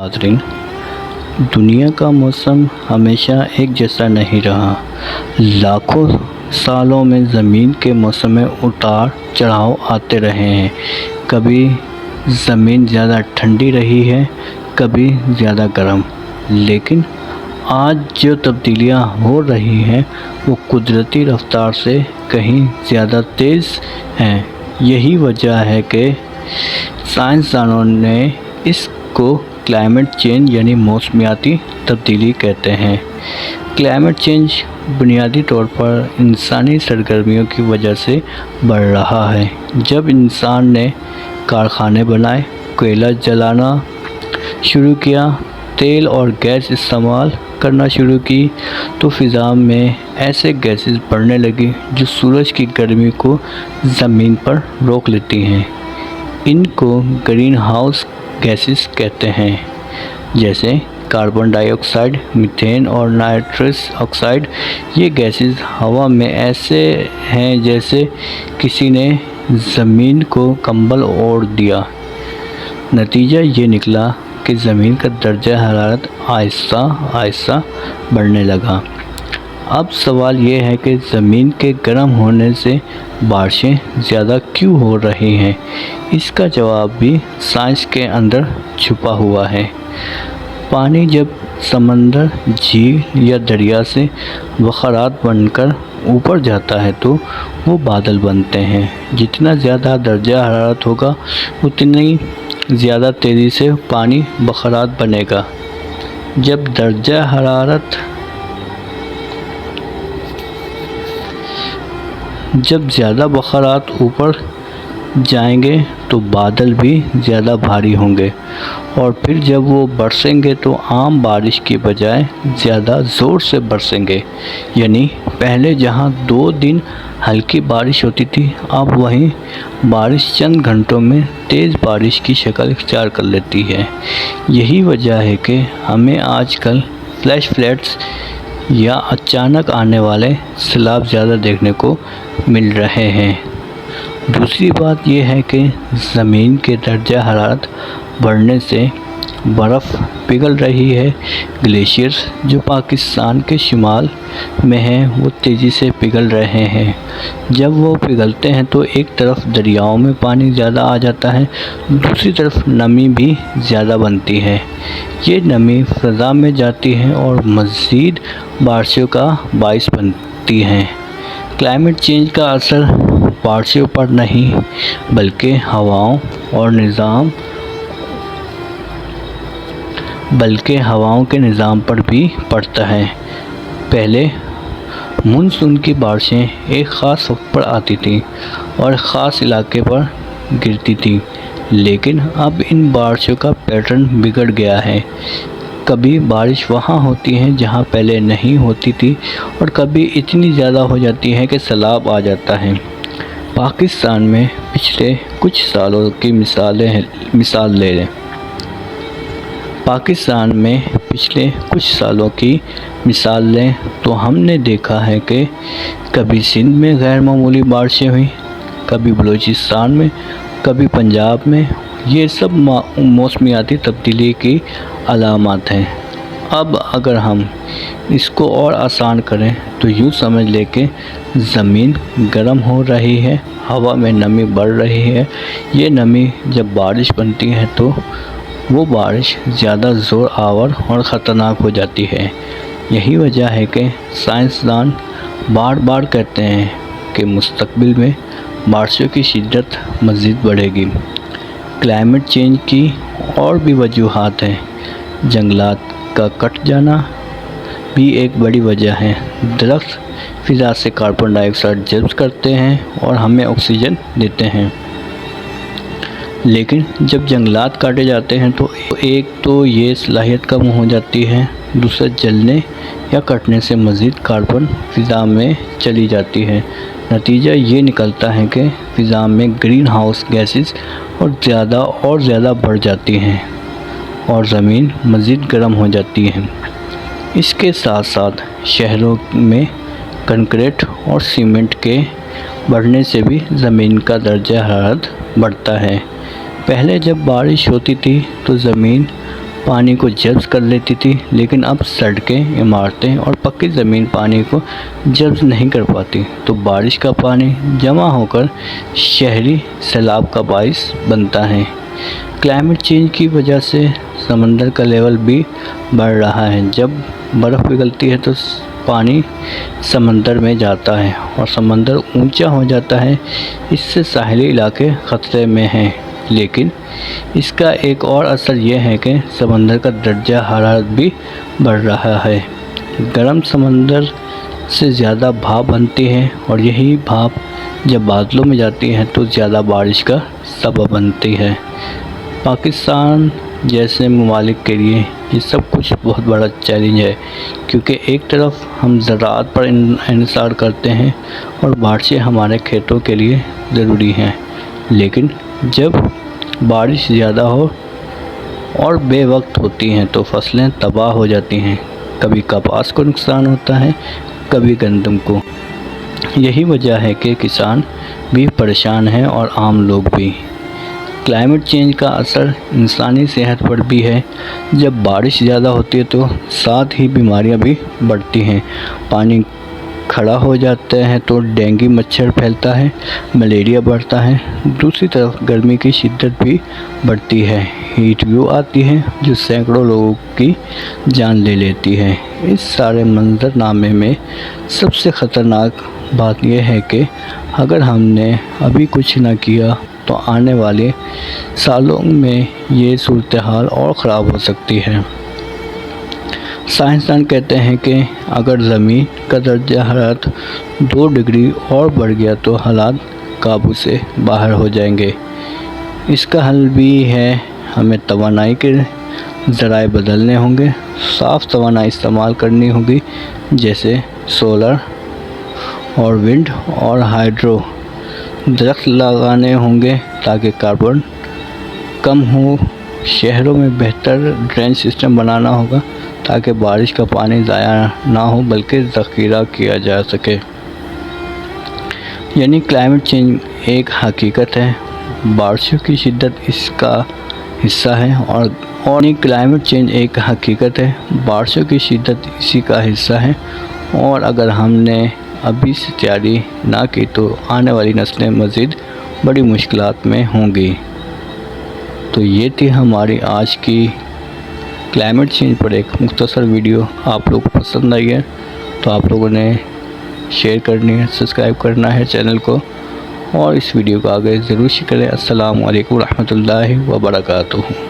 नाज़रीन, दुनिया का मौसम हमेशा एक जैसा नहीं रहा। लाखों सालों में ज़मीन के मौसम में उतार चढ़ाव आते रहे हैं। कभी ज़मीन ज़्यादा ठंडी रही है, कभी ज़्यादा गर्म। लेकिन आज जो तब्दीलियां हो रही हैं वो कुदरती रफ्तार से कहीं ज़्यादा तेज़ हैं। यही वजह है कि साइंसदानों ने इसको क्लाइमेट चेंज यानी मौसमियाती तब्दीली कहते हैं। क्लाइमेट चेंज बुनियादी तौर पर इंसानी सरगर्मियों की वजह से बढ़ रहा है। जब इंसान ने कारखाने बनाए, कोयला जलाना शुरू किया, तेल और गैस इस्तेमाल करना शुरू की, तो फ़िज़ा में ऐसे गैसेस बढ़ने लगी जो सूरज की गर्मी को ज़मीन पर रोक लेती हैं। इनको ग्रीन हाउस गैसेस कहते हैं, जैसे कार्बन डाइऑक्साइड, मीथेन और नाइट्रस ऑक्साइड। ये गैसेस हवा में ऐसे हैं जैसे किसी ने ज़मीन को कंबल ओढ़ दिया। नतीजा ये निकला कि ज़मीन का दर्जा हरारत आहिस्ता आहिस्ता बढ़ने लगा। अब सवाल ये है कि ज़मीन के गर्म होने से बारिशें ज़्यादा क्यों हो रही हैं? इसका जवाब भी साइंस के अंदर छुपा हुआ है। पानी जब समंदर, झील या दरिया से बखरात बनकर ऊपर जाता है तो वो बादल बनते हैं। जितना ज़्यादा दर्जा हरारत होगा उतनी ज़्यादा तेज़ी से पानी बखरात बनेगा। जब दर्जा हरारत जब ज़्यादा बखरात ऊपर जाएंगे तो बादल भी ज़्यादा भारी होंगे और फिर जब वो बरसेंगे तो आम बारिश की बजाय ज़्यादा ज़ोर से बरसेंगे। यानी पहले जहाँ 2 दिन हल्की बारिश होती थी, अब वहीं बारिश चंद घंटों में तेज़ बारिश की शक्ल इख्तियार कर लेती है। यही वजह है कि हमें आजकल फ्लैश फ्लड्स या अचानक आने वाले सैलाब ज़्यादा देखने को मिल रहे हैं। दूसरी बात यह है कि ज़मीन के दर्जा हरारत बढ़ने से बर्फ़ पिघल रही है। ग्लेशियर्स जो पाकिस्तान के शुमाल में हैं वो तेज़ी से पिघल रहे हैं। जब वो पिघलते हैं तो एक तरफ दरियाओं में पानी ज़्यादा आ जाता है, दूसरी तरफ नमी भी ज़्यादा बनती है। ये नमी फ़ज़ा में जाती है और मज़ीद बारिशों का बाइस बनती है। क्लाइमेट चेंज का असर बारिशों पर नहीं बल्कि हवाओं के निज़ाम पर भी पड़ता है। पहले मानसून की बारिशें एक ख़ास वक्त पर आती थीं और ख़ास इलाके पर गिरती थीं, लेकिन अब इन बारिशों का पैटर्न बिगड़ गया है। कभी बारिश वहाँ होती है जहाँ पहले नहीं होती थी और कभी इतनी ज़्यादा हो जाती है कि सैलाब आ जाता है। पाकिस्तान में पिछले कुछ सालों की मिसाल ले लें। पाकिस्तान में पिछले कुछ सालों की मिसाल लें तो हमने देखा है कि कभी सिंध में गैर मामूली बारिशें हुई, कभी बलूचिस्तान में, कभी पंजाब में। ये सब मौसमियाती तब्दीली की अलामत हैं। अब अगर हम इसको और आसान करें तो यूँ समझ लें कि ज़मीन गर्म हो रही है, हवा में नमी बढ़ रही है। ये नमी जब बारिश बनती है तो वो बारिश ज़्यादा ज़ोर आवर और ख़तरनाक हो जाती है। यही वजह है कि साइंसदान बार बार कहते हैं कि मुस्तक़बिल में बारिशों की शिद्दत मज़ीद बढ़ेगी। क्लाइमेट चेंज की और भी वजूहात हैं। जंगलात का कट जाना भी एक बड़ी वजह है। दरख्त फ़िज़ा से कार्बन डाइऑक्साइड जज़्ब करते हैं और हमें ऑक्सीजन देते हैं, लेकिन जब जंगलात काटे जाते हैं तो एक तो ये सलाहियत कम हो जाती है, दूसरा जलने या कटने से मज़ीद कार्बन फ़िज़ा में चली जाती है। नतीजा ये निकलता है कि फ़िज़ा में ग्रीन हाउस गैसेस और ज़्यादा बढ़ जाती हैं और ज़मीन मज़ीद गर्म हो जाती है। इसके साथ साथ शहरों में कंक्रीट और सीमेंट के बढ़ने से भी ज़मीन का दर्जा हरारत बढ़ता है। पहले जब बारिश होती थी तो ज़मीन پانی کو جذب کر لیتی تھی، لیکن اب سڑکیں، عمارتیں اور پکی زمین پانی کو جذب نہیں کر پاتی، تو بارش کا پانی جمع ہو کر شہری سیلاب کا باعث بنتا ہے۔ کلائمیٹ چینج کی وجہ سے سمندر کا لیول بھی بڑھ رہا ہے۔ جب برف پگھلتی ہے تو پانی سمندر میں جاتا ہے اور سمندر اونچا ہو جاتا ہے، اس سے ساحلی علاقے خطرے میں ہیں۔ لیکن اس کا ایک اور اثر یہ ہے کہ سمندر کا درجہ حرارت بھی بڑھ رہا ہے۔ گرم سمندر سے زیادہ بھاپ بنتی ہے اور یہی بھاپ جب بادلوں میں جاتی ہے تو زیادہ بارش کا سبب بنتی ہے۔ پاکستان جیسے ممالک کے لیے یہ سب کچھ بہت بڑا چیلنج ہے، کیونکہ ایک طرف ہم زراعت پر انحصار کرتے ہیں اور بارشیں ہمارے کھیتوں کے لیے ضروری ہیں، لیکن جب بارش زیادہ ہو اور بے وقت ہوتی ہیں تو فصلیں تباہ ہو جاتی ہیں۔ کبھی کپاس کو نقصان ہوتا ہے، کبھی گندم کو۔ یہی وجہ ہے کہ کسان بھی پریشان ہیں اور عام لوگ بھی۔ کلائمیٹ چینج کا اثر انسانی صحت پر بھی ہے۔ جب بارش زیادہ ہوتی ہے تو ساتھ ہی بیماریاں بھی بڑھتی ہیں۔ پانی کھڑا ہو جاتا ہے تو ڈینگی مچھر پھیلتا ہے، ملیریا بڑھتا ہے۔ دوسری طرف گرمی کی شدت بھی بڑھتی ہے، ہیٹ ویو آتی ہے جو سینکڑوں لوگوں کی جان لے لیتی ہے۔ اس سارے منظرنامے میں سب سے خطرناک بات یہ ہے کہ اگر ہم نے ابھی کچھ نہ کیا تو آنے والے سالوں میں یہ صورتحال اور خراب ہو سکتی ہے۔ سائنسدان کہتے ہیں کہ اگر زمین کا درجہ حرارت 2 ڈگری اور بڑھ گیا تو حالات قابو سے باہر ہو جائیں گے۔ اس کا حل بھی ہے، ہمیں توانائی کے ذرائع بدلنے ہوں گے، صاف توانائی استعمال کرنی ہوگی، جیسے سولر اور ونڈ اور ہائیڈرو۔ درخت لگانے ہوں گے تاکہ کاربن کم ہو۔ شہروں میں بہتر ڈرینیج سسٹم بنانا ہوگا تاکہ بارش کا پانی ضائع نہ ہو بلکہ ذخیرہ کیا جا سکے۔ یعنی کلائمیٹ چینج ایک حقیقت ہے، بارشوں کی شدت اس کا حصہ ہے کلائمیٹ چینج ایک حقیقت ہے، بارشوں کی شدت اسی کا حصہ ہے، اور اگر ہم نے ابھی سے تیاری نہ کی تو آنے والی نسلیں مزید بڑی مشکلات میں ہوں گی۔ تو یہ تھی ہماری آج کی کلائمیٹ چینج پر ایک مختصر ویڈیو۔ آپ لوگوں کو پسند آئی ہے تو آپ لوگوں نے شیئر کرنی ہے، سبسکرائب کرنا ہے چینل کو، اور اس ویڈیو کو آگے ضرور شیئر کریں۔ السلام علیکم ورحمۃ اللہ وبرکاتہ۔